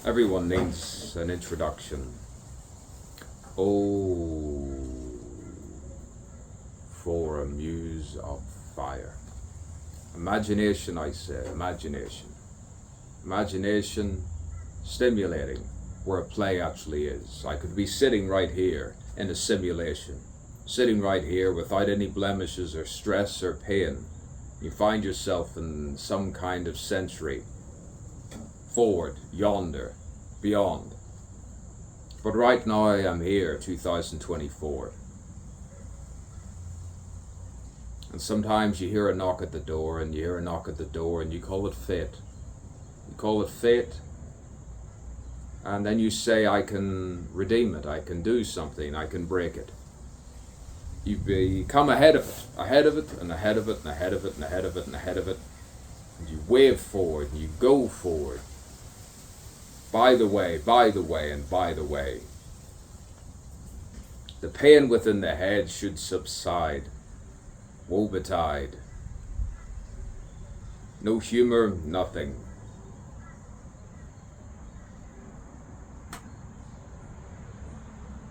Everyone needs an introduction. Oh, for a muse of fire. Imagination, I say, imagination. Imagination stimulating where a play actually is. I could be sitting right here in a simulation, sitting right here without any blemishes or stress or pain. You find yourself in some kind of century, forward, yonder, beyond. But right now I am here, 2024. And sometimes you hear a knock at the door, and you hear a knock at the door, and you call it fate. You call it fate, and then you say, I can redeem it, I can do something, I can break it. You become ahead of it, ahead of it, and ahead of it, and ahead of it, and ahead of it, and ahead of it. And you wave forward, and you go forward. By the way, by the way, and by the way. The pain within the head should subside. Woe betide. No humor, nothing.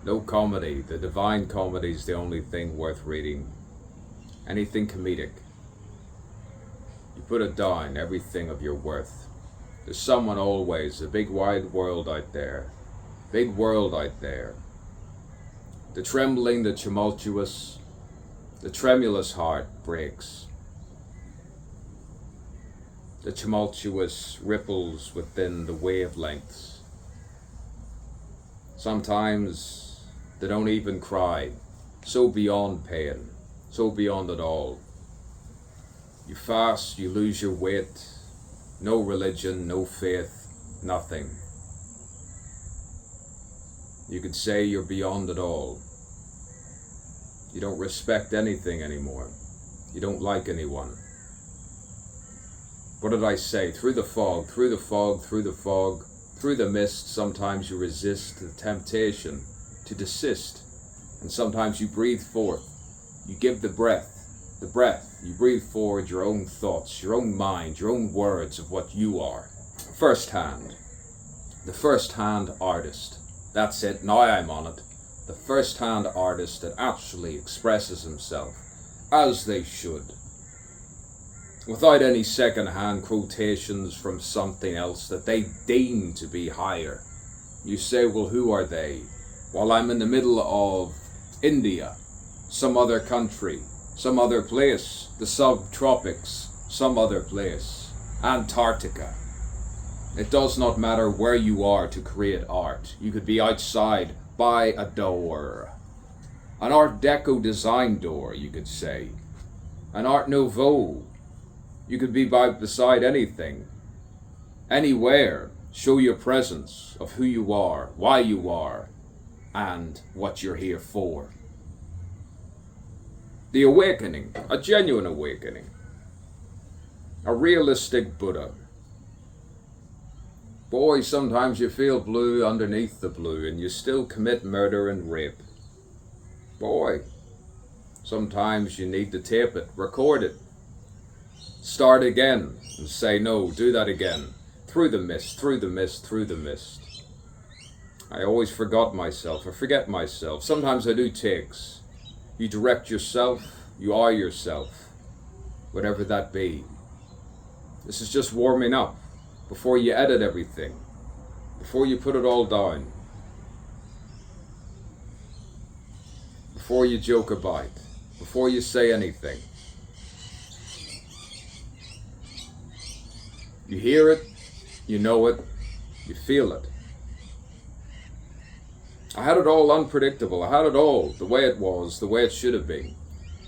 No comedy. The Divine Comedy is the only thing worth reading. Anything comedic. You put it down, everything of your worth. There's someone always, a big wide world out there. Big world out there. The trembling, the tumultuous, the tremulous heart breaks. The tumultuous ripples within the wavelengths. Sometimes they don't even cry, so beyond pain, so beyond it all. You fast, you lose your weight, no religion, no faith, nothing. You could say you're beyond it all. You don't respect anything anymore. You don't like anyone. What did I say? Through the fog, through the fog, through the fog, through the mist, sometimes you resist the temptation to desist, and sometimes you breathe forth. You give the breath, you breathe forward your own thoughts, your own mind, your own words of what you are. First hand, the first hand artist. That's it, now I'm on it. The first hand artist that actually expresses himself as they should, without any second hand quotations from something else that they deem to be higher. You say, well, who are they? Well, I'm in the middle of India, some other country, some other place, the subtropics, some other place, Antarctica. It does not matter where you are to create art. You could be outside by a door, an Art Deco design door, you could say, an Art Nouveau. You could be beside anything, anywhere. Show your presence of who you are, why you are, and what you're here for. The awakening, a genuine awakening, a realistic Buddha. Boy, sometimes you feel blue underneath the blue and you still commit murder and rape. Boy, sometimes you need to tape it, record it, start again and say no, do that again. Through the mist, through the mist, through the mist. I always forget myself. Sometimes I do takes. You direct yourself, you are yourself, whatever that be. This is just warming up before you edit everything, before you put it all down, before you joke about, before you say anything. You hear it, you know it, you feel it. I had it all unpredictable. I had it all the way it was, the way it should have been,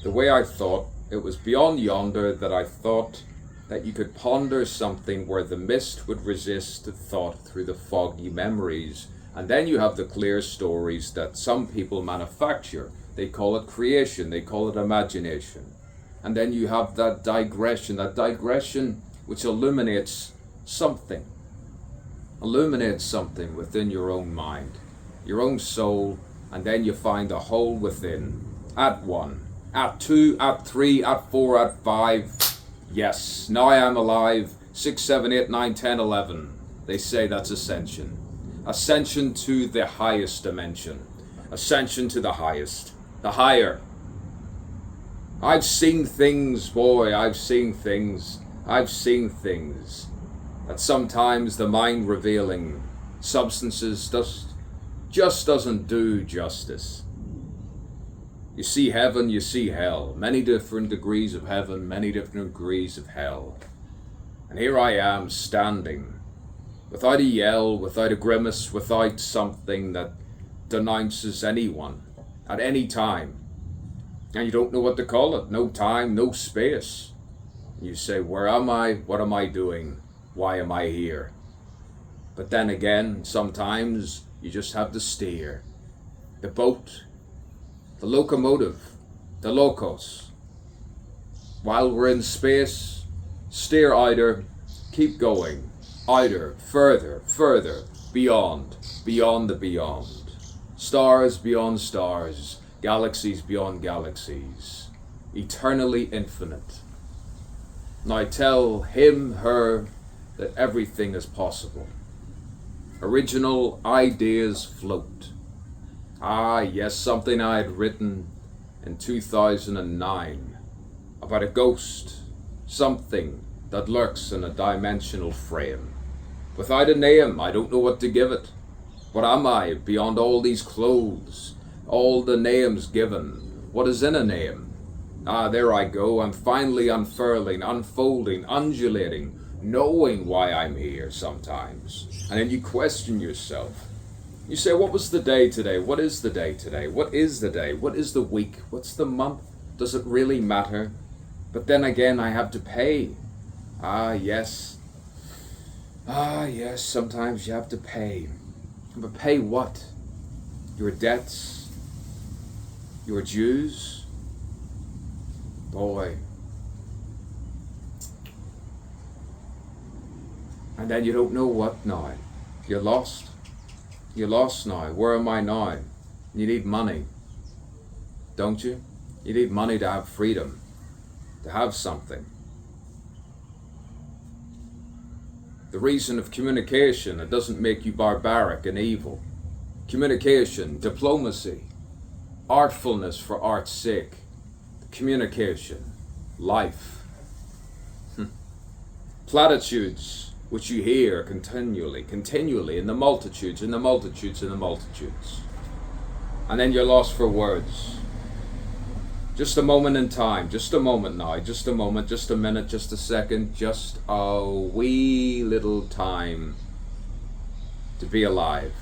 the way I thought. It was beyond yonder that I thought that you could ponder something where the mist would resist the thought through the foggy memories. And then you have the clear stories that some people manufacture. They call it creation, they call it imagination. And then you have that digression which illuminates something within your own mind, your own soul, and then you find a hole within, at 1, at 2, at 3, at 4, at 5. Yes, now I am alive. 6, 7, 8, 9, 10, 11. They say that's ascension. Ascension to the highest dimension. Ascension to the highest. The higher. I've seen things, boy, I've seen things that sometimes the mind revealing substances just doesn't do justice. You see heaven, you see hell. Many different degrees of heaven, many different degrees of hell. And here I am standing, without a yell, without a grimace, without something that denounces anyone at any time. And you don't know what to call it. No time, no space. You say, where am I? What am I doing? Why am I here? But then again, sometimes you just have to steer. The boat, the locomotive, the locos. While we're in space, steer either, keep going, either, further, beyond the beyond. Stars beyond stars, galaxies beyond galaxies, eternally infinite. Now tell him, her, that everything is possible. Original ideas float. Ah, yes, something I had written in 2009 about a ghost, something that lurks in a dimensional frame. Without a name, I don't know what to give it. What am I beyond all these clothes, all the names given? What is in a name? Ah, there I go, I'm finally unfurling, unfolding, undulating, knowing why I'm here sometimes. And then you question yourself. You say, what was the day today? What is the day today? What is the day? What is the week? What's the month? Does it really matter? But then again, I have to pay. Ah, yes, sometimes you have to pay. But pay what? Your debts? Your dues? Boy. And then you don't know what now. You're lost. You're lost now. Where am I now? You need money, don't you? You need money to have freedom, to have something. The reason of communication, it doesn't make you barbaric and evil. Communication, diplomacy, artfulness for art's sake. Communication, life. Platitudes, which you hear continually in the multitudes. And then you're lost for words. Just a moment in time, just a moment now, just a moment, just a minute, just a second, just a wee little time to be alive.